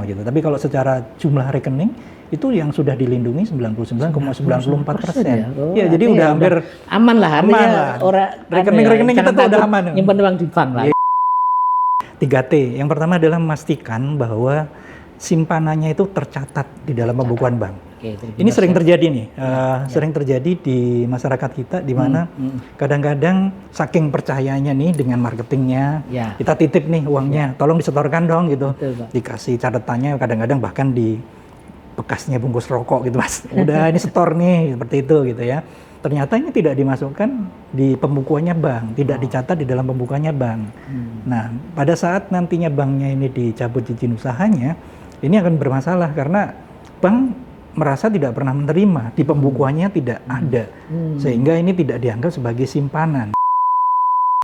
nominal gitu. Tapi kalau secara jumlah rekening itu yang sudah dilindungi 99,94%. Ya, ya jadi udah hampir aman lah. Aman lah. Rekening-rekening kita tuh udah aman. Nyimpen uang di bank lah. 3T. Yang pertama adalah memastikan bahwa simpanannya itu tercatat di dalam pembukuan bank. Ini sering terjadi nih, sering terjadi di masyarakat kita, di mana kadang-kadang saking percayanya nih dengan marketingnya, kita titip nih uangnya, tolong disetorkan dong gitu, dikasih catatannya, kadang-kadang bahkan di bekasnya bungkus rokok gitu mas, udah ini setor nih seperti itu gitu ya. Ternyata ini tidak dimasukkan di pembukuannya bank, tidak dicatat di dalam pembukuannya bank. Nah, pada saat nantinya banknya ini dicabut izin usahanya, ini akan bermasalah karena bank merasa tidak pernah menerima, di pembukuannya tidak ada, sehingga ini tidak dianggap sebagai simpanan.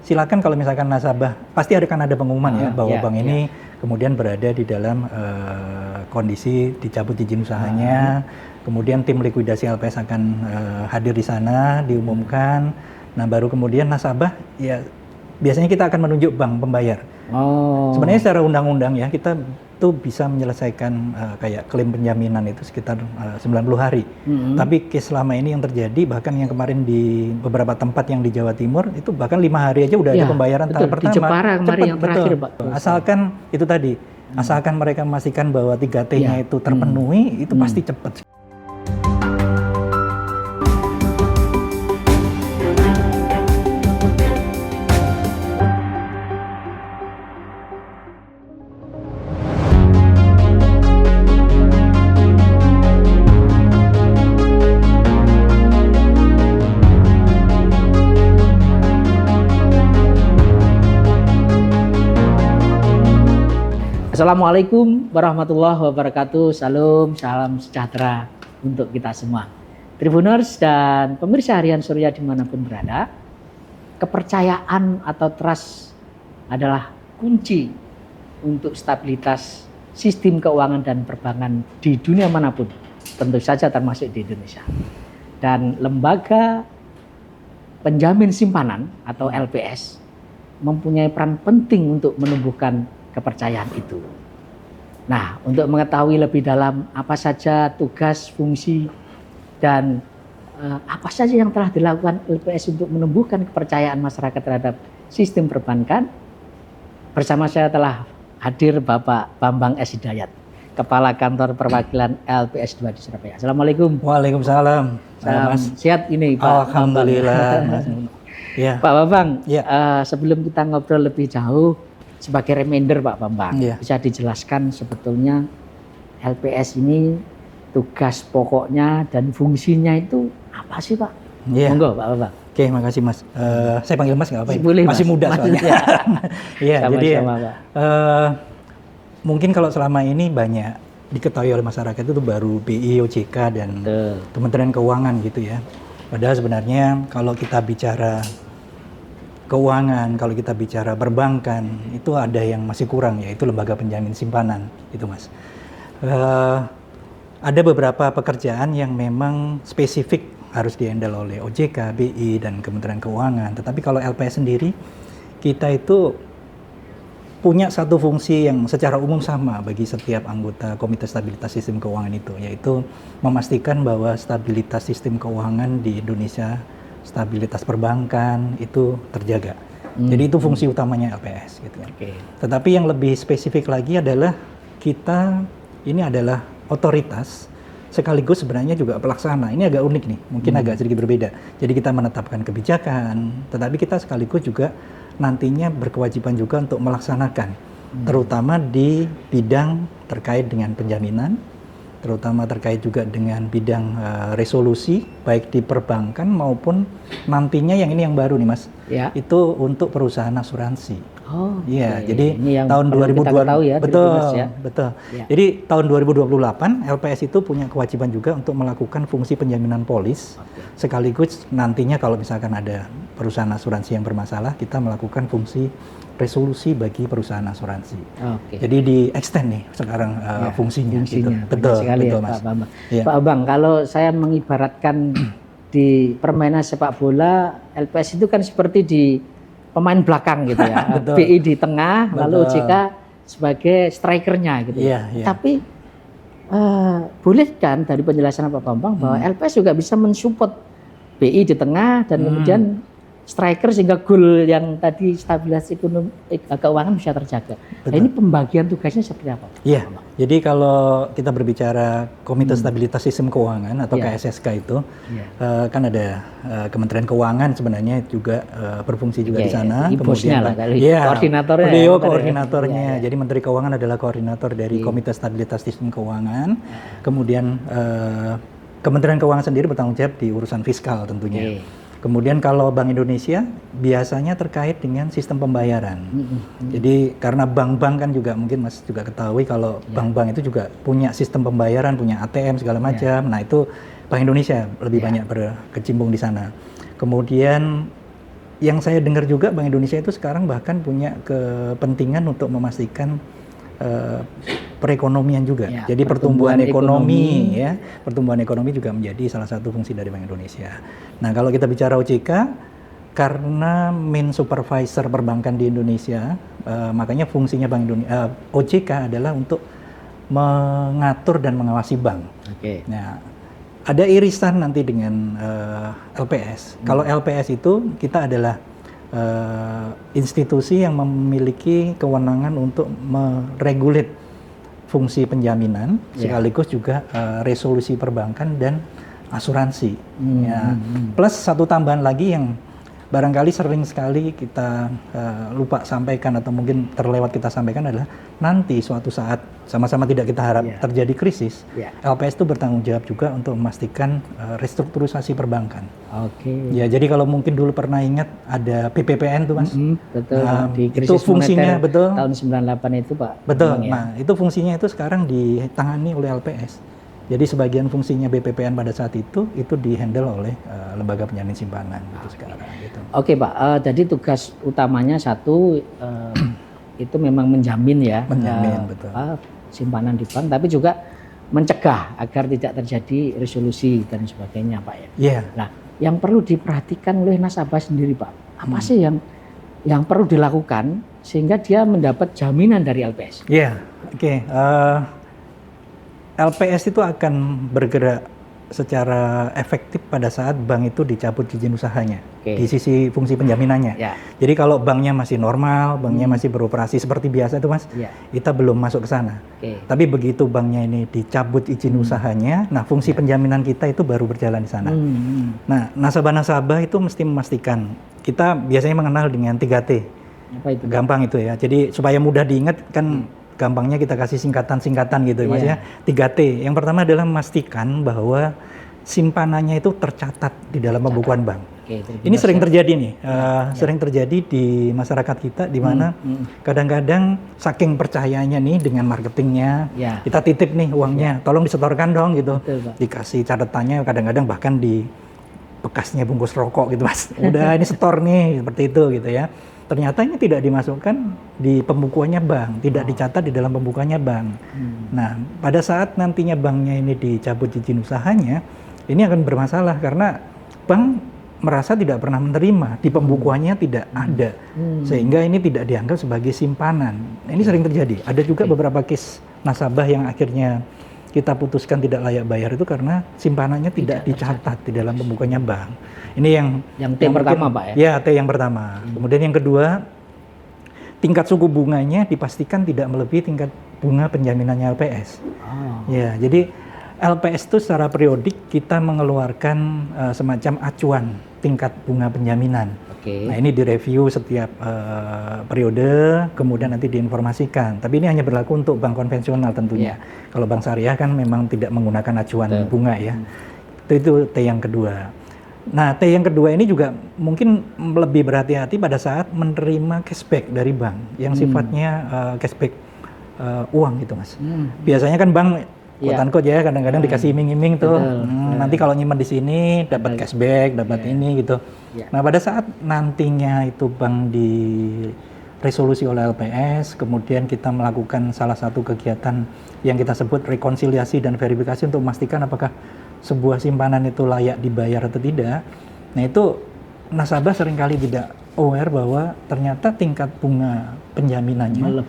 Silakan kalau misalkan nasabah, pasti akan ada pengumuman ya bahwa bank ini kemudian berada di dalam kondisi dicabut izin usahanya, kemudian tim likuidasi LPS akan hadir di sana, diumumkan. Nah baru kemudian nasabah ya biasanya kita akan menunjuk bank pembayar. Sebenarnya secara undang-undang ya kita tuh bisa menyelesaikan kayak klaim penjaminan itu sekitar 90 hari. Tapi case selama ini yang terjadi, bahkan yang kemarin di beberapa tempat yang di Jawa Timur itu bahkan 5 hari aja udah ada pembayaran tahap pertama. Di Jepara kemarin yang terakhir, Pak. Asalkan itu tadi, asalkan mereka memastikan bahwa 3T-nya itu terpenuhi, itu pasti cepat. Assalamualaikum warahmatullahi wabarakatuh. Salam sejahtera untuk kita semua. Tribuners dan pemirsa harian Surya dimanapun berada, kepercayaan atau trust adalah kunci untuk stabilitas sistem keuangan dan perbankan di dunia manapun, tentu saja termasuk di Indonesia. Dan lembaga penjamin simpanan atau LPS mempunyai peran penting untuk menumbuhkan kepercayaan itu. Nah, untuk mengetahui lebih dalam apa saja tugas, fungsi, dan apa saja yang telah dilakukan LPS untuk menumbuhkan kepercayaan masyarakat terhadap sistem perbankan, bersama saya telah hadir Bapak Bambang S. Hidayat, Kepala Kantor Perwakilan LPS 2 di Surabaya. Assalamualaikum. Waalaikumsalam. Salam sehat ini Pak. Alhamdulillah. Ya. Pak Bambang, sebelum kita ngobrol lebih jauh, sebagai reminder Pak Bambang, bisa dijelaskan sebetulnya LPS ini tugas pokoknya dan fungsinya itu apa sih Pak? Monggo Pak Bambang. Oke, makasih Mas. Saya panggil Mas nggak apa-apa? Boleh, masih Mas. Muda soalnya. Iya, jadi Pak. Mungkin kalau selama ini banyak diketahui oleh masyarakat itu baru BI, OJK dan Kementerian Keuangan gitu ya. Padahal sebenarnya kalau kita bicara keuangan, kalau kita bicara perbankan, itu ada yang masih kurang, yaitu lembaga penjamin simpanan, itu Mas. Ada beberapa pekerjaan yang memang spesifik harus di-handle oleh OJK, BI, dan Kementerian Keuangan. Tetapi kalau LPS sendiri, kita itu punya satu fungsi yang secara umum sama bagi setiap anggota Komite Stabilitas Sistem Keuangan itu, yaitu memastikan bahwa stabilitas sistem keuangan di Indonesia, stabilitas perbankan itu terjaga. Jadi itu fungsi utamanya LPS gitu ya. Tetapi yang lebih spesifik lagi adalah kita ini adalah otoritas sekaligus sebenarnya juga pelaksana. Ini agak unik nih, mungkin agak sedikit berbeda. Jadi kita menetapkan kebijakan, tetapi kita sekaligus juga nantinya berkewajiban juga untuk melaksanakan, terutama di bidang terkait dengan penjaminan, terutama terkait juga dengan bidang resolusi, baik di perbankan maupun nantinya yang ini yang baru nih Mas, itu untuk perusahaan asuransi. Jadi tahun 2020 betul. Jadi tahun 2028 LPS itu punya kewajiban juga untuk melakukan fungsi penjaminan polis, sekaligus nantinya kalau misalkan ada perusahaan asuransi yang bermasalah, kita melakukan fungsi resolusi bagi perusahaan asuransi. Jadi di extend nih sekarang fungsinya. Gitu. Betul Mas. Pak Bambang. Pak Bambang, kalau saya mengibaratkan di permainan sepak bola, LPS itu kan seperti di pemain belakang gitu ya. BI di tengah, lalu OJK sebagai strikernya gitu. Tapi boleh kan dari penjelasan Pak Bambang bahwa LPS juga bisa mensupport BI di tengah dan kemudian striker sehingga gol yang tadi stabilitas ekonomi keuangan bisa terjaga. Nah, ini pembagian tugasnya seperti apa? Iya. Jadi kalau kita berbicara Komite Stabilitas Sistem Keuangan atau KSSK itu kan ada Kementerian Keuangan sebenarnya juga berfungsi juga di sana. Kemudian koordinatornya. Beliau koordinatornya. Jadi Menteri Keuangan adalah koordinator dari Komite Stabilitas Sistem Keuangan. Kemudian Kementerian Keuangan sendiri bertanggung jawab di urusan fiskal tentunya. Kemudian kalau Bank Indonesia biasanya terkait dengan sistem pembayaran. Jadi karena bank-bank kan juga mungkin Mas juga ketahui kalau bank-bank itu juga punya sistem pembayaran, punya ATM segala macam. Nah itu Bank Indonesia lebih banyak berkecimpung di sana. Kemudian yang saya dengar juga Bank Indonesia itu sekarang bahkan punya kepentingan untuk memastikan perekonomian juga. Jadi pertumbuhan ekonomi ya, pertumbuhan ekonomi juga menjadi salah satu fungsi dari Bank Indonesia. Nah, kalau kita bicara OJK karena main supervisor perbankan di Indonesia, makanya fungsinya Bank Indonesia OJK adalah untuk mengatur dan mengawasi bank. Nah, ada irisan nanti dengan LPS. Kalau LPS itu kita adalah institusi yang memiliki kewenangan untuk meregulate fungsi penjaminan sekaligus juga resolusi perbankan dan asuransi. Plus satu tambahan lagi yang barangkali sering sekali kita lupa sampaikan atau mungkin terlewat kita sampaikan adalah nanti suatu saat sama-sama tidak kita harap terjadi krisis, LPS itu bertanggung jawab juga untuk memastikan restrukturisasi perbankan. Ya, jadi kalau mungkin dulu pernah ingat ada PPPN tuh Mas. Betul. Di krisis itu fungsinya betul tahun 98 itu Pak. Betul. Nah, itu fungsinya itu sekarang ditangani oleh LPS. Jadi sebagian fungsinya BPPN pada saat itu dihandle oleh lembaga penjamin simpanan gitu sekarang. Gitu. Oke Pak, jadi tugas utamanya satu itu memang menjamin ya, betul. Simpanan di bank, tapi juga mencegah agar tidak terjadi resolusi dan sebagainya Pak ya. Nah, yang perlu diperhatikan oleh nasabah sendiri Pak, apa sih yang perlu dilakukan sehingga dia mendapat jaminan dari LPS? LPS itu akan bergerak secara efektif pada saat bank itu dicabut izin usahanya di sisi fungsi penjaminannya. Jadi kalau banknya masih normal, banknya masih beroperasi seperti biasa itu Mas, kita belum masuk ke sana. Tapi begitu banknya ini dicabut izin usahanya, nah fungsi penjaminan kita itu baru berjalan di sana. Nah, nasabah-nasabah itu mesti memastikan, kita biasanya mengenal dengan 3T. Apa itu? Gampang itu ya. Jadi supaya mudah diingat kan gampangnya kita kasih singkatan-singkatan gitu Mas ya. 3T. Yang pertama adalah memastikan bahwa simpanannya itu tercatat di dalam pembukuan bank. Ini sering terjadi nih, sering terjadi di masyarakat kita di mana kadang-kadang saking percayanya nih dengan marketingnya, kita titip nih uangnya, tolong disetorkan dong gitu. Dikasih catatannya kadang-kadang bahkan di bekasnya bungkus rokok gitu Mas. Udah ini setor nih seperti itu gitu ya. Ternyata ini tidak dimasukkan di pembukuannya bank, tidak dicatat di dalam pembukuannya bank. Nah, pada saat nantinya banknya ini dicabut izin usahanya, ini akan bermasalah karena bank merasa tidak pernah menerima, di pembukuannya tidak ada, sehingga ini tidak dianggap sebagai simpanan. Ini sering terjadi. Ada juga beberapa case nasabah yang akhirnya kita putuskan tidak layak bayar itu karena simpanannya tidak dicatat di dalam pembukuannya bank. Ini yang T pertama Pak ya? Ya, T yang pertama. Kemudian yang kedua, tingkat suku bunganya dipastikan tidak melebihi tingkat bunga penjaminannya LPS. Ya, jadi LPS itu secara periodik kita mengeluarkan semacam acuan tingkat bunga penjaminan. Nah, ini direview setiap periode, kemudian nanti diinformasikan. Tapi ini hanya berlaku untuk bank konvensional tentunya. Kalau bank syariah kan memang tidak menggunakan acuan bunga ya. Itu T yang kedua. Nah, T yang kedua ini juga mungkin lebih berhati-hati pada saat menerima cashback dari bank yang sifatnya cashback uang gitu Mas. Biasanya kan bank quote-unquote ya kadang-kadang dikasih iming-iming tuh. Nanti kalau nyimpan di sini dapat cashback, dapat ini gitu. Nah, pada saat nantinya itu bank di resolusi oleh LPS, kemudian kita melakukan salah satu kegiatan yang kita sebut rekonsiliasi dan verifikasi untuk memastikan apakah sebuah simpanan itu layak dibayar atau tidak. Nah, itu nasabah seringkali tidak aware bahwa ternyata tingkat bunga penjaminannya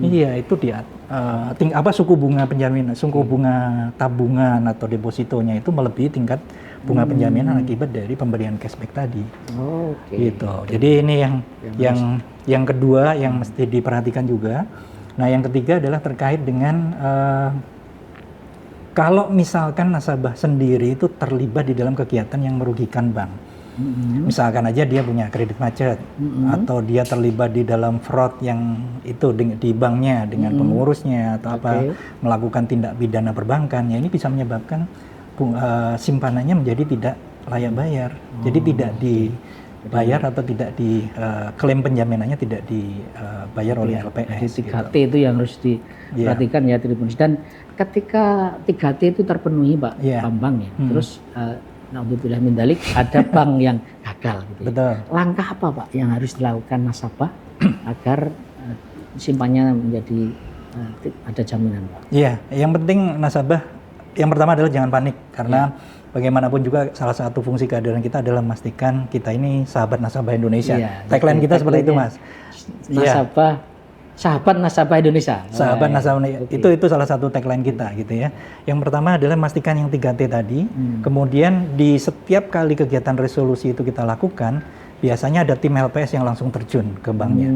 iya itu suku bunga penjaminan, suku bunga tabungan atau depositonya itu melebihi tingkat bunga penjaminan akibat dari pemberian cashback tadi. Gitu. Jadi ini yang kedua yang mesti diperhatikan juga. Nah, yang ketiga adalah terkait dengan kalau misalkan nasabah sendiri itu terlibat di dalam kegiatan yang merugikan bank. Misalkan aja dia punya kredit macet atau dia terlibat di dalam fraud yang itu di banknya dengan pengurusnya atau melakukan tindak pidana perbankan, ya ini bisa menyebabkan simpanannya menjadi tidak layak bayar. Jadi tidak dibayar atau tidak klaim penjaminannya tidak dibayar oleh LPS. Jadi 3T itu yang harus diperhatikan ya Tribuners. Dan ketika 3T itu terpenuhi Pak Bambang ya, terus naudzubillah min dzalik ada bank yang gagal gitu. Betul. Langkah apa Pak yang harus dilakukan nasabah agar simpannya menjadi ada jaminan Pak? Iya, yang penting nasabah yang pertama adalah jangan panik karena bagaimanapun juga salah satu fungsi kehadiran kita adalah memastikan kita ini sahabat nasabah Indonesia. Tagline kita seperti itu Mas. Nasabah Sahabat Nasabah Indonesia. Sahabat Nasabah itu salah satu tagline kita gitu ya. Yang pertama adalah memastikan yang 3T tadi. Kemudian di setiap kali kegiatan resolusi itu kita lakukan, biasanya ada tim LPS yang langsung terjun ke banknya.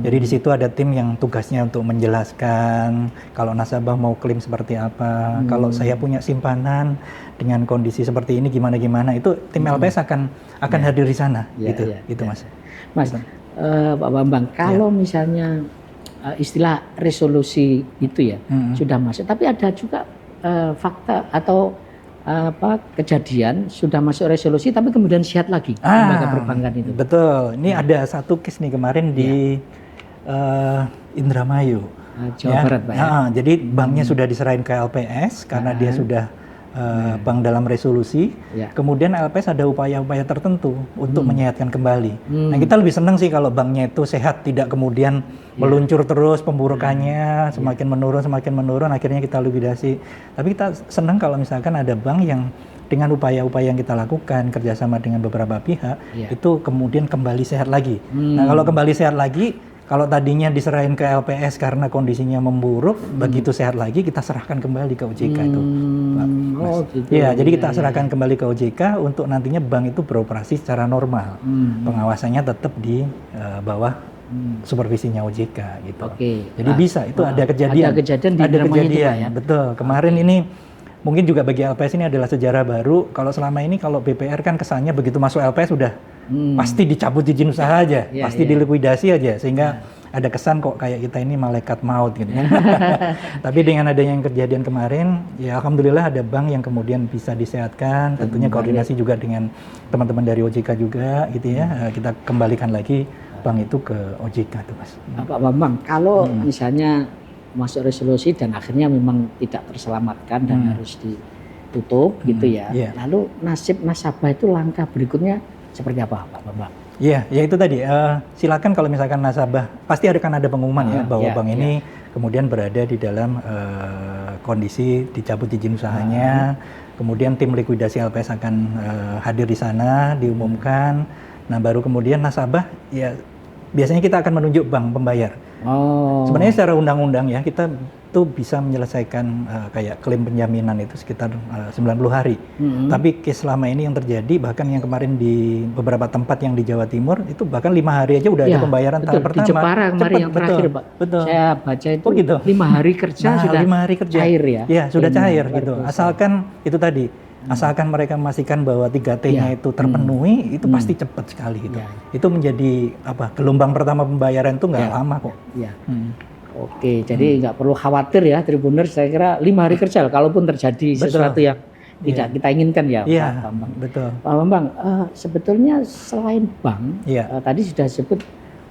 Jadi di situ ada tim yang tugasnya untuk menjelaskan kalau nasabah mau klaim seperti apa, kalau saya punya simpanan dengan kondisi seperti ini gimana itu tim LPS akan hadir di sana gitu Mas. Mas, Pak Bambang, kalau misalnya istilah resolusi itu ya sudah masuk, tapi ada juga fakta atau kejadian sudah masuk resolusi tapi kemudian sehat lagi lembaga perbankan itu. Betul, ini ada satu case nih kemarin di Indramayu, Jawa Barat Pak ya. Jadi banknya sudah diserahin ke LPS karena dia sudah bank dalam resolusi, kemudian LPS ada upaya-upaya tertentu untuk menyehatkan kembali. Nah kita lebih senang sih kalau banknya itu sehat, tidak kemudian meluncur terus pemburukannya semakin menurun, akhirnya kita likuidasi. Tapi kita senang kalau misalkan ada bank yang dengan upaya-upaya yang kita lakukan kerjasama dengan beberapa pihak itu kemudian kembali sehat lagi. Nah kalau kembali sehat lagi, kalau tadinya diserahin ke LPS karena kondisinya memburuk, begitu sehat lagi kita serahkan kembali ke OJK itu. Gitu. Ya, jadi kita serahkan kembali ke OJK untuk nantinya bank itu beroperasi secara normal. Pengawasannya tetap di bawah supervisinya OJK gitu. Jadi bisa itu ada kejadian. Ada kejadian. Ya? Betul. Kemarin ini mungkin juga bagi LPS ini adalah sejarah baru. Kalau selama ini kalau BPR kan kesannya begitu masuk LPS sudah pasti dicabut izin usaha aja, pasti dilikuidasi aja, sehingga ada kesan kok kayak kita ini malaikat maut gitu. Tapi dengan adanya yang kejadian kemarin, ya alhamdulillah ada bank yang kemudian bisa disehatkan, tentunya koordinasi juga dengan teman-teman dari OJK juga gitu ya. Kita kembalikan lagi bank itu ke OJK tuh Mas. Pak Bambang, kalau misalnya masuk resolusi dan akhirnya memang tidak terselamatkan dan harus ditutup gitu ya. Lalu nasib nasabah itu langkah berikutnya seperti apa Pak Bambang? Iya, ya itu tadi. Silakan kalau misalkan nasabah pasti akan ada pengumuman bahwa bank ini kemudian berada di dalam kondisi dicabut izin usahanya. Kemudian tim likuidasi LPS akan hadir di sana, diumumkan. Nah baru kemudian nasabah ya biasanya kita akan menunjuk bank pembayar. Sebenarnya secara undang-undang ya kita tuh bisa menyelesaikan kayak klaim penjaminan itu sekitar 90 hari. Tapi case selama ini yang terjadi bahkan yang kemarin di beberapa tempat yang di Jawa Timur itu bahkan 5 hari aja udah ada pembayaran tahap pertama. Di Jepara kemarin yang terakhir Pak. Saya baca itu gitu. 5 hari kerja sudah 5 hari kerja. Cair ya. Ya sudah cair gitu. Asalkan itu tadi. Asalkan mereka memastikan bahwa 3T-nya itu terpenuhi, itu pasti cepat sekali gitu. Itu menjadi gelombang pertama pembayaran itu nggak lama kok. Oke, jadi nggak perlu khawatir ya Tribuners. Saya kira 5 hari kerja, kalaupun terjadi sesuatu yang tidak kita inginkan ya Pak Bambang. Betul. Pak Bambang, sebetulnya selain bank, tadi sudah sebut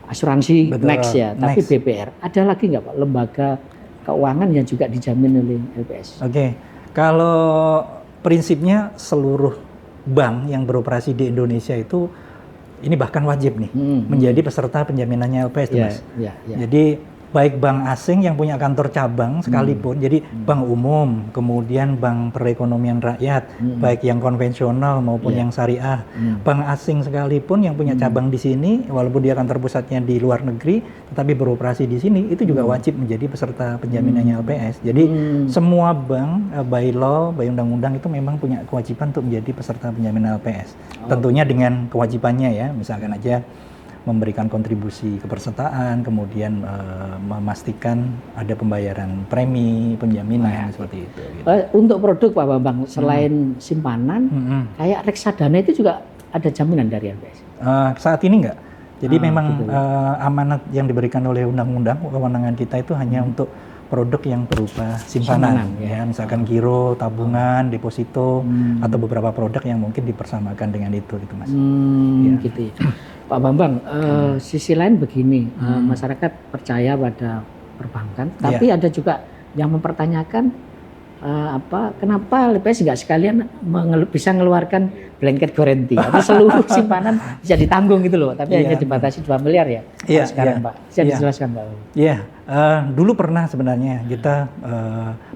asuransi Next ya, tapi BPR, ada lagi nggak Pak lembaga keuangan yang juga dijamin oleh LPS? Oke, kalau prinsipnya seluruh bank yang beroperasi di Indonesia itu ini bahkan wajib nih menjadi peserta penjaminannya LPS, Mas. Jadi baik bank asing yang punya kantor cabang sekalipun, jadi bank umum, kemudian bank perekonomian rakyat, baik yang konvensional maupun yang syariah, bank asing sekalipun yang punya cabang di sini, walaupun dia kantor pusatnya di luar negeri, tetapi beroperasi di sini, itu juga wajib menjadi peserta penjaminannya LPS. Jadi semua bank by law, by undang-undang itu memang punya kewajiban untuk menjadi peserta penjaminan LPS. Tentunya dengan kewajibannya ya, misalkan aja memberikan kontribusi kepesertaan, kemudian memastikan ada pembayaran premi, penjaminan seperti itu. Gitu. Untuk produk Pak Bambang, selain simpanan, kayak reksadana itu juga ada jaminan dari LPS? Saat ini enggak. Jadi memang gitu. amanat yang diberikan oleh undang-undang, kewenangan kita itu hanya untuk produk yang berupa simpanan ya, misalkan giro, tabungan, deposito, atau beberapa produk yang mungkin dipersamakan dengan itu gitu Mas. Ya. Gitu ya. Pak Bambang, sisi lain begini, masyarakat percaya pada perbankan, tapi ada juga yang mempertanyakan kenapa LPS nggak sekalian bisa mengeluarkan blanket guarantee, atau seluruh simpanan bisa ditanggung gitu loh, tapi hanya dibatasi 2 miliar ya sekarang Pak. Bisa dijelaskan Pak? Iya, dulu pernah sebenarnya kita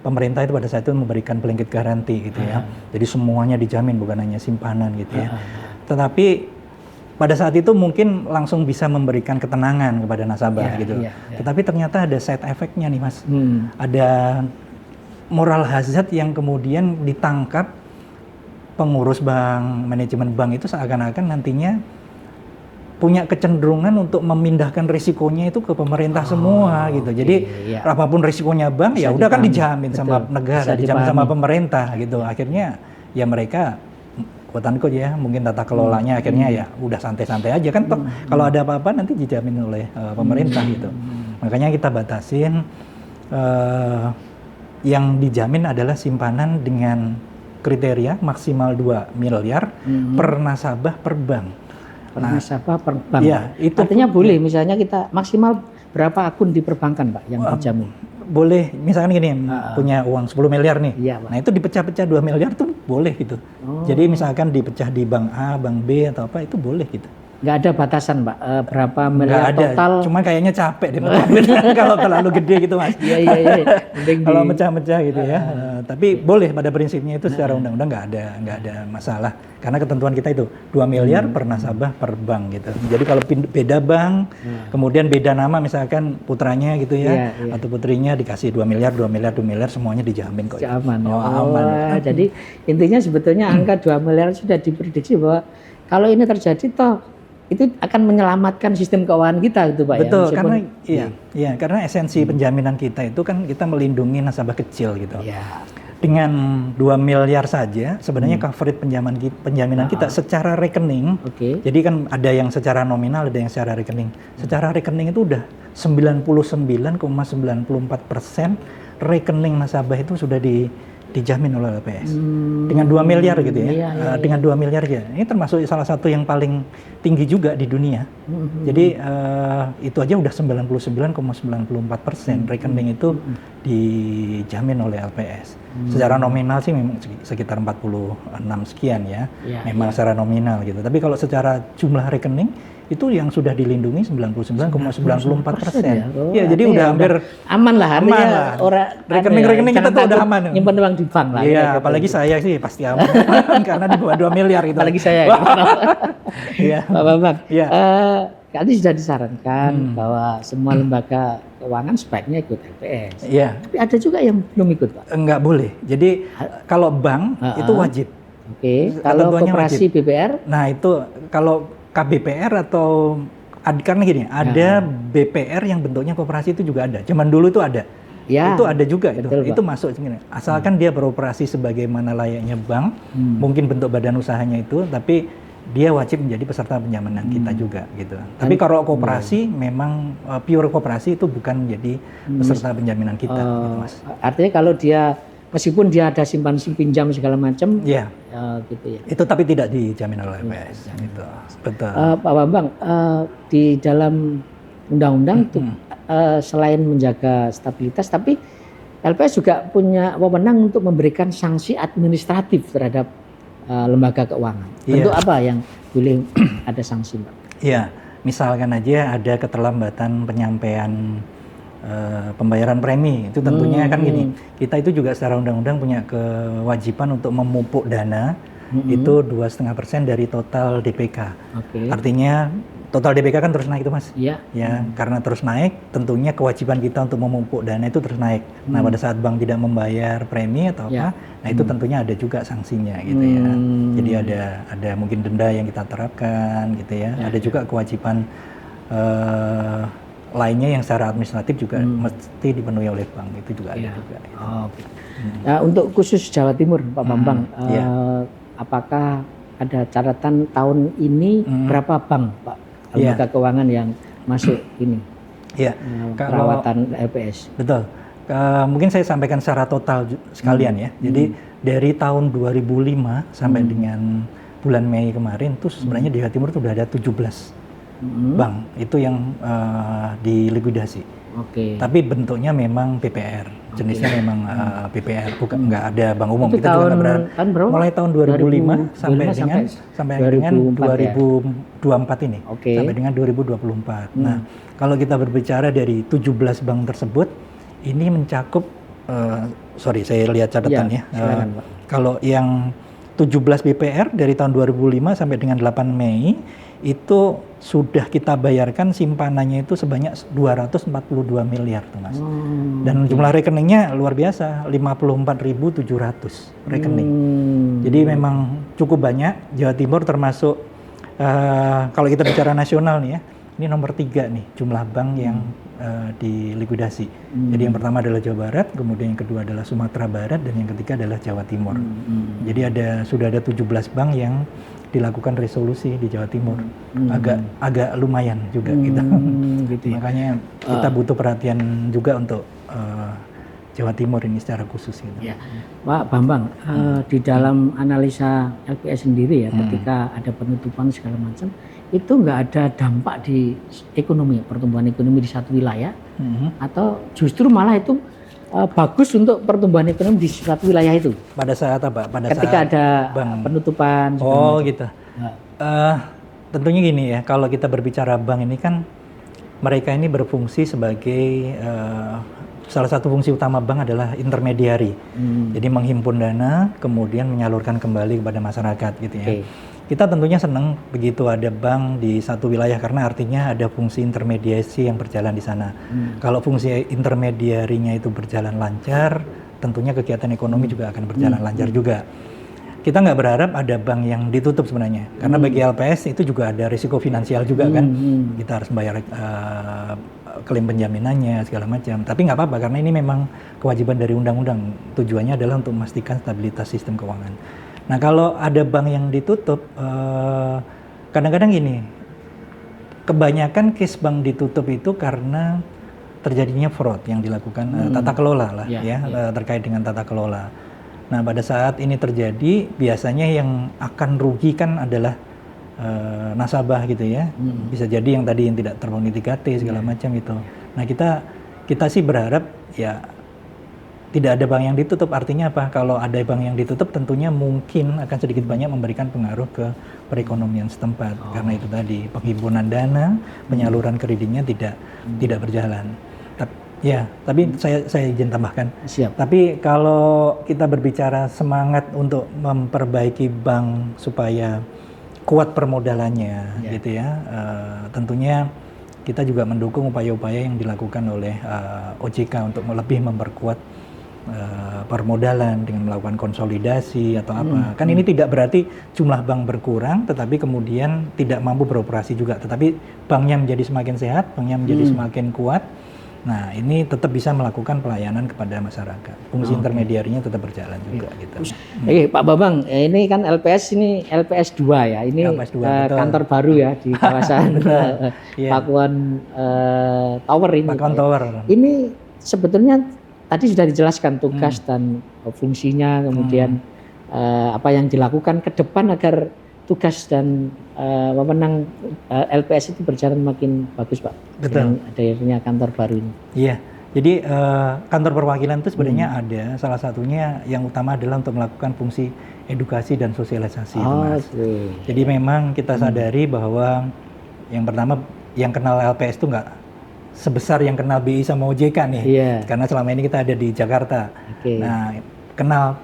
pemerintah itu pada saat itu memberikan blanket guarantee gitu ya, jadi semuanya dijamin bukan hanya simpanan gitu ya. Tetapi pada saat itu mungkin langsung bisa memberikan ketenangan kepada nasabah gitu. Tetapi ternyata ada side effect-nya nih Mas. Ada moral hazard yang kemudian ditangkap pengurus bank, manajemen bank itu seakan-akan nantinya punya kecenderungan untuk memindahkan risikonya itu ke pemerintah semua gitu. Jadi apapun risikonya bank ya udah kan dijamin sama negara, dijamin sama pemerintah gitu. Akhirnya ya mereka quote-unquote ya, mungkin tata kelolanya akhirnya ya udah santai-santai aja kan toh kalau ada apa-apa nanti dijamin oleh pemerintah gitu. Makanya kita batasin yang dijamin adalah simpanan dengan kriteria maksimal 2 miliar per nasabah per bank. Nasabah per bank. Ya, itu artinya boleh misalnya kita maksimal berapa akun di perbankan Pak yang dijamin? Boleh, misalkan gini, punya uang 10 miliar nih, Pak. nah itu dipecah-pecah 2 miliar tuh boleh gitu. Jadi misalkan dipecah di bank A, bank B atau apa itu boleh gitu. Nggak ada batasan Pak, berapa miliar total? Cuma kayaknya capek deh kalau terlalu gede gitu Mas. Iya. Kalau mecah-mecah gitu ya. Tapi boleh pada prinsipnya itu secara undang-undang nggak ada masalah. Karena ketentuan kita itu 2 miliar per nasabah per bank gitu. Jadi kalau beda bank, kemudian beda nama misalkan putranya gitu ya, atau putrinya dikasih 2 miliar semuanya dijamin kok. Aman. Aman. Jadi intinya sebetulnya angka 2 miliar sudah diprediksi bahwa kalau ini terjadi toh itu akan menyelamatkan sistem keuangan kita gitu Pak. Betul, ya? Karena esensi penjaminan kita itu kan kita melindungi nasabah kecil gitu. Dengan 2 miliar saja sebenarnya coverage penjaminan kita secara rekening. Jadi kan ada yang secara nominal, ada yang secara rekening. Secara rekening itu udah 99,94% rekening nasabah itu sudah dijamin oleh LPS dengan 2 miliar gitu ya, dengan 2 miliar ya. Ini termasuk salah satu yang paling tinggi juga di dunia. Jadi itu aja udah 99,94% rekening itu dijamin oleh LPS. Secara nominal sih memang sekitar 46 sekian ya, memang secara nominal gitu. Tapi kalau secara jumlah rekening itu yang sudah dilindungi 99,94%. Ya, jadi udah hampir aman lah, artinya rekening kita tuh udah aman. Nyimpan uang di bank lah. Iya, apalagi saya sih pasti aman karena di bawah 2 miliar itu. Apalagi saya. Iya. Pak Bambang. Tadi sudah disarankan bahwa semua lembaga keuangan sebaiknya ikut LPS. Iya. Tapi ada juga yang belum ikut, Pak. Enggak boleh. Jadi kalau bank itu wajib. Kalau koperasi BPR? Nah, itu kalau KBPR atau karena gini, ada BPR yang bentuknya koperasi itu juga ada. Zaman dulu itu ada. Itu ada juga itu masuk segini. Asalkan dia beroperasi sebagaimana layaknya bank, mungkin bentuk badan usahanya itu, tapi dia wajib menjadi peserta penjaminan kita juga gitu. Tapi kalau koperasi memang pure koperasi itu bukan menjadi peserta penjaminan kita gitu, Mas. Artinya kalau dia meskipun dia ada simpan pinjam segala macam, gitu ya. Itu tapi tidak dijamin oleh LPS. Gitu. Betul. Pak Bambang, di dalam undang-undang itu selain menjaga stabilitas, tapi LPS juga punya wewenang untuk memberikan sanksi administratif terhadap lembaga keuangan. Bentuk apa yang boleh ada sanksi, Pak? Iya, misalkan aja ada keterlambatan penyampaian pembayaran premi. Itu tentunya kan gini, kita itu juga secara undang-undang punya kewajiban untuk memupuk dana itu 2,5% dari total DPK. Artinya total DPK kan terus naik itu Mas. Iya. Ya, karena terus naik, tentunya kewajiban kita untuk memupuk dana itu terus naik. Nah, pada saat bank tidak membayar premi atau apa, nah itu tentunya ada juga sanksinya gitu ya. Jadi ada mungkin denda yang kita terapkan gitu ya. Ada juga kewajiban lainnya yang secara administratif juga mesti dipenuhi oleh bank, itu juga ada juga. Gitu. Nah, untuk khusus Jawa Timur, Pak Bambang, apakah ada catatan tahun ini berapa bank, Pak, lembaga keuangan yang masuk ini perawatan LPS? Betul. Mungkin saya sampaikan secara total sekalian ya. Jadi dari tahun 2005 sampai dengan bulan Mei kemarin tuh sebenarnya di Jawa Timur tuh udah ada 17 bank itu yang dilikuidasi. Tapi bentuknya memang PPR. Jenisnya memang PPR, bukan nggak ada bank umum. Itu kita juga nggak berharap. berapa? Mulai tahun 2005 sampai dengan 2024 ini, sampai dengan 2024. Nah, kalau kita berbicara dari 17 bank tersebut, ini mencakup, sorry saya lihat catatannya. Kalau yang 17 BPR dari tahun 2005 sampai dengan 8 Mei itu sudah kita bayarkan simpanannya itu sebanyak 242 miliar tuh Mas. Dan jumlah rekeningnya luar biasa, 54.700 rekening. Jadi memang cukup banyak. Jawa Timur termasuk kalau kita bicara nasional nih ya, ini nomor 3 nih jumlah bank yang dilikuidasi. Jadi yang pertama adalah Jawa Barat, kemudian yang kedua adalah Sumatera Barat, dan yang ketiga adalah Jawa Timur. Jadi sudah ada 17 bank yang dilakukan resolusi di Jawa Timur. Agak lumayan juga gitu. Makanya kita butuh perhatian juga untuk Jawa Timur ini secara khusus gitu. Ya. Pak Bambang, di dalam analisa LPS sendiri ya, ketika ada penutupan segala macam, itu nggak ada dampak di ekonomi, pertumbuhan ekonomi di satu wilayah, atau justru malah itu bagus untuk pertumbuhan ekonomi di suatu wilayah itu. Pada saat apa? Ketika ada penutupan. Oh gitu. Tentunya gini ya, kalau kita berbicara bank ini kan mereka ini berfungsi sebagai salah satu fungsi utama bank adalah intermediari. Jadi menghimpun dana, kemudian menyalurkan kembali kepada masyarakat gitu ya. Kita tentunya senang begitu ada bank di satu wilayah karena artinya ada fungsi intermediasi yang berjalan di sana. Kalau fungsi intermediarinya itu berjalan lancar, tentunya kegiatan ekonomi juga akan berjalan lancar juga. Kita nggak berharap ada bank yang ditutup sebenarnya, karena bagi LPS itu juga ada risiko finansial juga kan. Kita harus membayar klaim penjaminannya segala macam. Tapi nggak apa-apa karena ini memang kewajiban dari undang-undang. Tujuannya adalah untuk memastikan stabilitas sistem keuangan. Nah kalau ada bank yang ditutup, kadang-kadang gini, kebanyakan case bank ditutup itu karena terjadinya fraud yang dilakukan tata kelola lah terkait dengan tata kelola. Nah pada saat ini terjadi, biasanya yang akan rugi kan adalah nasabah gitu ya. Bisa jadi yang tadi yang tidak terpenuhi 3T segala macam gitu. Nah kita sih berharap ya tidak ada bank yang ditutup. Artinya apa? Kalau ada bank yang ditutup tentunya mungkin akan sedikit banyak memberikan pengaruh ke perekonomian setempat. Karena itu tadi penghimpunan dana, penyaluran kreditnya tidak berjalan. Tapi saya izin tambahkan. Siap. Tapi kalau kita berbicara semangat untuk memperbaiki bank supaya kuat permodalannya gitu ya. Tentunya kita juga mendukung upaya-upaya yang dilakukan oleh OJK untuk lebih memperkuat permodalan dengan melakukan konsolidasi atau apa. Kan ini tidak berarti jumlah bank berkurang, tetapi kemudian tidak mampu beroperasi juga. Tetapi banknya menjadi semakin sehat, banknya menjadi semakin kuat. Nah ini tetap bisa melakukan pelayanan kepada masyarakat. Fungsi intermediarinya tetap berjalan juga gitu. Pak Bambang, ini kan LPS ini LPS 2 ya. Ini LPS 2, kantor baru ya di kawasan Pakuan Tower ini. Pakuan Tower. Ini sebetulnya tadi sudah dijelaskan tugas dan fungsinya, kemudian apa yang dilakukan ke depan agar tugas dan wewenang LPS itu berjalan makin bagus, Pak. Betul. Dengan adanya kantor baru ini. Iya. Jadi kantor perwakilan itu sebenarnya ada. Salah satunya yang utama adalah untuk melakukan fungsi edukasi dan sosialisasi, itu, Mas. Jadi memang kita sadari bahwa yang pertama yang kenal LPS itu nggak sebesar yang kenal BI sama OJK nih. Iya. Karena selama ini kita ada di Jakarta. Oke. Nah,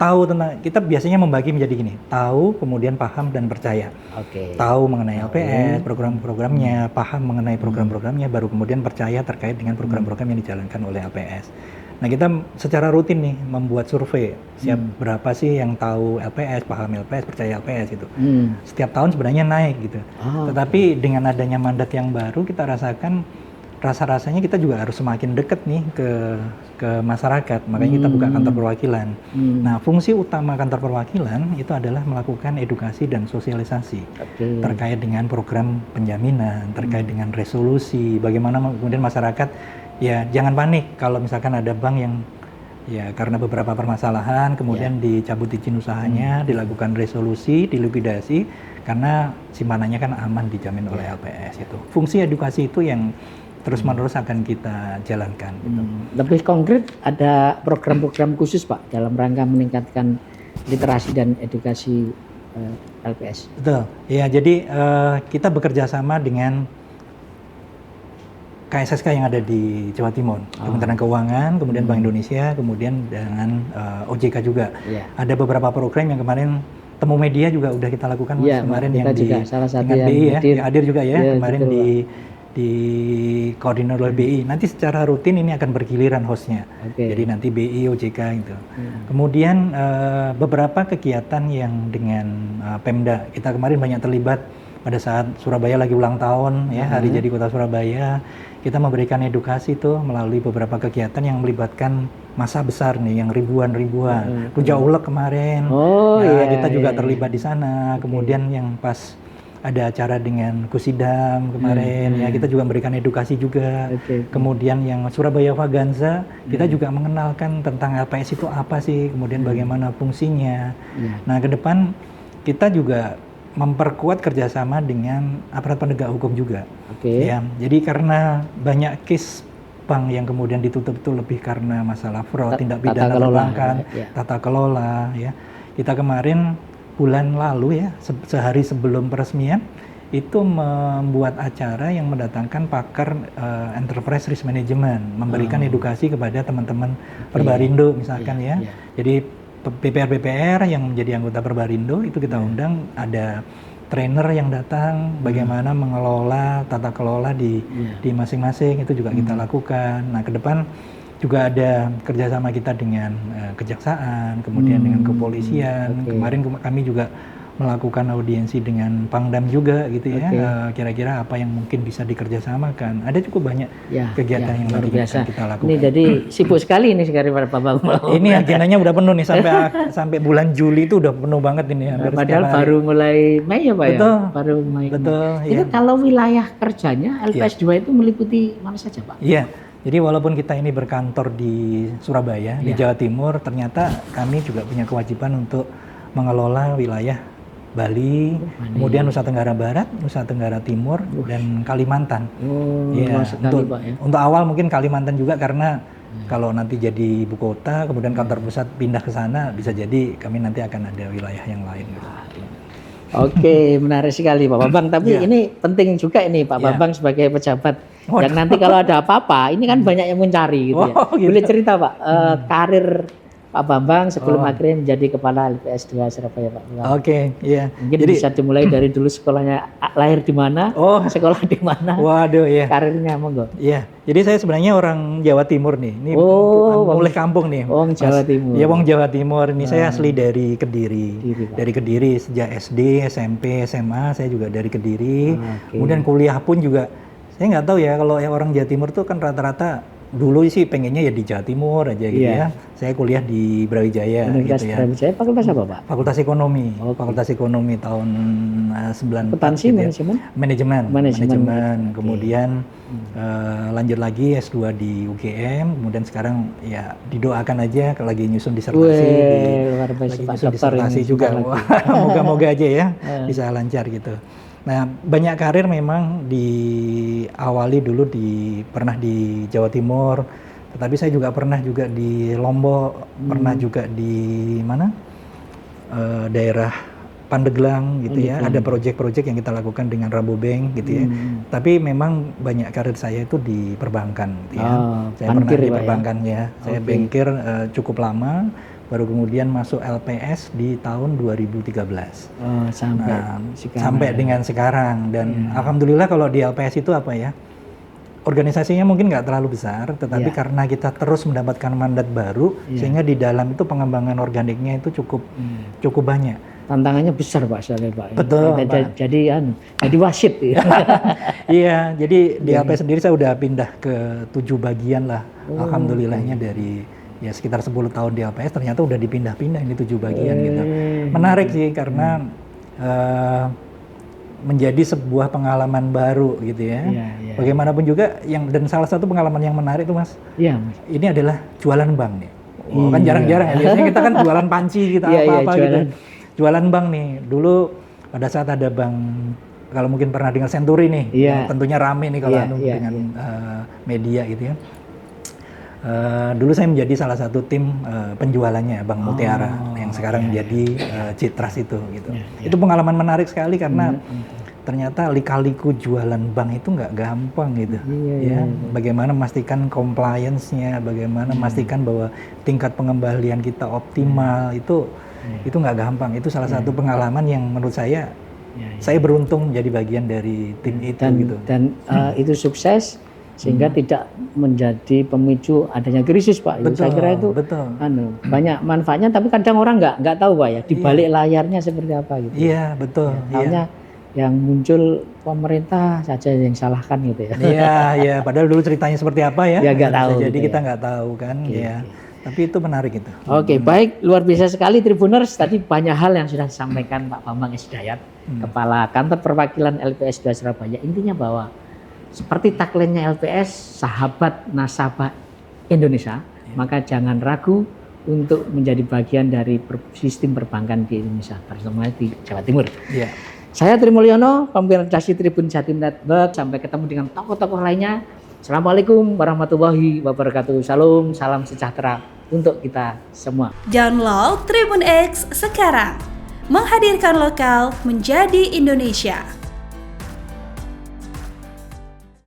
tahu tentang, kita biasanya membagi menjadi gini, tahu, kemudian paham dan percaya. Oke. Tahu mengenai LPS, program-programnya, paham mengenai program-programnya, baru kemudian percaya terkait dengan program-program yang dijalankan oleh LPS. Nah, kita secara rutin nih membuat survei, berapa sih yang tahu LPS, paham LPS, percaya LPS gitu. Setiap tahun sebenarnya naik gitu. Tetapi dengan adanya mandat yang baru, kita rasakan rasa-rasanya kita juga harus semakin dekat nih ke masyarakat. Makanya kita buka kantor perwakilan. Nah, fungsi utama kantor perwakilan itu adalah melakukan edukasi dan sosialisasi terkait dengan program penjaminan, terkait dengan resolusi, bagaimana kemudian masyarakat ya jangan panik kalau misalkan ada bank yang ya karena beberapa permasalahan kemudian dicabut izin usahanya, dilakukan resolusi, dilikuidasi karena simpanannya kan aman dijamin oleh LPS itu. Fungsi edukasi itu yang terus-menerus akan kita jalankan. Gitu. Lebih konkret ada program-program khusus Pak dalam rangka meningkatkan literasi dan edukasi LPS. Betul. Ya, jadi kita bekerja sama dengan KSSK yang ada di Jawa Timur, Kementerian Keuangan, kemudian Bank Indonesia, kemudian dengan OJK juga. Ada beberapa program yang kemarin Temu Media juga udah kita lakukan kemarin yang juga salah satu dengan BI ya, yang hadir juga ya kemarin di koordinir oleh BI. Nanti secara rutin ini akan bergiliran hostnya. Jadi nanti BI, OJK gitu. Kemudian beberapa kegiatan yang dengan Pemda, kita kemarin banyak terlibat pada saat Surabaya lagi ulang tahun ya, hari jadi Kota Surabaya. Kita memberikan edukasi tuh melalui beberapa kegiatan yang melibatkan masa besar nih, yang ribuan. Rujak Ulek kemarin, kita juga terlibat di sana. Kemudian yang pas ada acara dengan Kusidam kemarin, ya kita juga memberikan edukasi juga. Kemudian yang Surabaya Vaganza, kita juga mengenalkan tentang LPS itu apa sih, kemudian bagaimana fungsinya. Nah, ke depan kita juga memperkuat kerjasama dengan aparat penegak hukum juga. Ya, jadi karena banyak case bank yang kemudian ditutup itu lebih karena masalah fraud, tindak pidana perbankan, tata kelola. Ya, kita kemarin bulan lalu ya, sehari sebelum peresmian itu membuat acara yang mendatangkan pakar enterprise risk management, memberikan edukasi kepada teman-teman Perbarindo misalkan ya. Jadi BPR yang menjadi anggota Perbarindo itu kita undang, ada trainer yang datang bagaimana mengelola tata kelola di masing-masing, itu juga kita lakukan. Nah, ke depan juga ada kerjasama kita dengan kejaksaan, kemudian dengan kepolisian. Kemarin kami juga melakukan audiensi dengan Pangdam juga gitu ya. Kira-kira apa yang mungkin bisa dikerjasamakan. Ada cukup banyak kegiatan yang luar biasa kita lakukan. Ini jadi sibuk sekali ini sekarang Pak Bambang. Ini agendanya udah penuh nih sampai bulan Juli itu udah penuh banget ini. Padahal baru mulai Mei ya Pak ya? Baru Mei. Itu kalau wilayah kerjanya LPS 2 itu meliputi mana saja Pak? Iya. Jadi walaupun kita ini berkantor di Surabaya, di Jawa Timur, ternyata kami juga punya kewajiban untuk mengelola wilayah Bali, kemudian Nusa Tenggara Barat, Nusa Tenggara Timur, dan Kalimantan. Untuk awal mungkin Kalimantan juga karena kalau nanti jadi ibu kota, kemudian kantor pusat pindah ke sana, bisa jadi kami nanti akan ada wilayah yang lain. Oke, menarik sekali Pak Bambang. Tapi ini penting juga ini Pak Bambang sebagai pejabat. Dan nanti kalau ada apa-apa, ini kan banyak yang mencari gitu ya. Boleh cerita Pak, karir Pak Bambang sebelum akhirnya menjadi kepala LPS 2 Surabaya Pak Bambang. Iya. Mungkin jadi, bisa dimulai dari dulu sekolahnya lahir di mana, sekolah di mana. Waduh, iya. Karirnya monggo. Iya. Jadi saya sebenarnya orang Jawa Timur nih. Ini mulai kampung nih. Wong Jawa Timur. Iya, wong Jawa Timur. Ini saya asli dari Kediri. Dari Kediri sejak SD, SMP, SMA saya juga dari Kediri. Kemudian kuliah pun juga saya nggak tahu ya, kalau orang Jawa Timur tuh kan rata-rata dulu sih pengennya ya di Jawa Timur aja gitu ya. Saya kuliah di Brawijaya gitu ya. Brawijaya fakultas apa Pak? Fakultas Ekonomi. Fakultas Ekonomi tahun 94. Akuntansi, gitu ya. Manajemen. Kemudian lanjut lagi S2 di UGM, kemudian sekarang ya didoakan aja lagi nyusun disertasi lagi nyusun disertasi juga. Moga-moga aja ya bisa lancar gitu. Nah, banyak karir memang diawali dulu pernah di Jawa Timur, tetapi saya juga pernah juga di Lombok, pernah juga di mana? Daerah Pandeglang gitu ya. Pandeglang. Ada project-project yang kita lakukan dengan Rabobank gitu ya. Tapi memang banyak karir saya itu di perbankan gitu ya. Saya pernah bankir di ya, Pak, perbankan ya. Saya bankir cukup lama, baru kemudian masuk LPS di tahun 2013. Sampai dengan sekarang. Dan alhamdulillah kalau di LPS itu apa ya, organisasinya mungkin nggak terlalu besar, tetapi karena kita terus mendapatkan mandat baru, sehingga di dalam itu pengembangan organiknya itu cukup banyak. Tantangannya besar Pak soalnya Pak. Betul, Pak. Jadi wasit ya. Iya, jadi di LPS sendiri saya udah pindah ke 7 bagian lah. Alhamdulillahnya dari ya sekitar 10 tahun di LPS ternyata udah dipindah-pindah ini 7 bagian gitu. Menarik sih karena menjadi sebuah pengalaman baru gitu ya. Bagaimanapun juga dan salah satu pengalaman yang menarik tuh Mas. Iya, Mas. Ini adalah jualan bank nih. Kan jarang-jarang ya. Biasanya kita kan jualan panci gitu apa-apa gitu. Jualan bank nih. Dulu pada saat ada bank, kalau mungkin pernah dengar Century nih. Tentunya rame nih kalau dengan media gitu ya. Dulu saya menjadi salah satu tim penjualannya Bank Mutiara yang sekarang menjadi Citras itu gitu. Itu pengalaman menarik sekali karena ternyata lika-liku jualan bank itu nggak gampang gitu. Bagaimana memastikan compliance-nya, bagaimana memastikan bahwa tingkat pengembalian kita optimal itu nggak gampang. Itu salah satu pengalaman yang menurut saya beruntung menjadi bagian dari tim itu gitu. Dan itu sukses sehingga tidak menjadi pemicu adanya krisis Pak. Saya kira itu banyak manfaatnya, tapi kadang orang nggak tahu Pak ya di balik layarnya seperti apa gitu. Iya betul. Hanya yang muncul pemerintah saja yang salahkan gitu ya. Iya. Padahal dulu ceritanya seperti apa ya? Ya nggak tahu. Jadi gitu kita nggak tahu kan. Tapi itu menarik itu. Oke, baik, luar biasa sekali Tribuners. Tadi banyak hal yang sudah disampaikan Pak Bambang S. Hidayat, Kepala Kantor Perwakilan LPS 2 Surabaya. Intinya bahwa seperti tagline-nya LPS, sahabat nasabah Indonesia, maka jangan ragu untuk menjadi bagian dari sistem perbankan di Indonesia, terutama di Jawa Timur. Saya Tri Mulyono, pemimpin redaksi Tribun Jatim Network. Sampai ketemu dengan tokoh-tokoh lainnya. Assalamualaikum warahmatullahi wabarakatuh. Salam sejahtera untuk kita semua. Download Tribun X sekarang. Menghadirkan lokal menjadi Indonesia.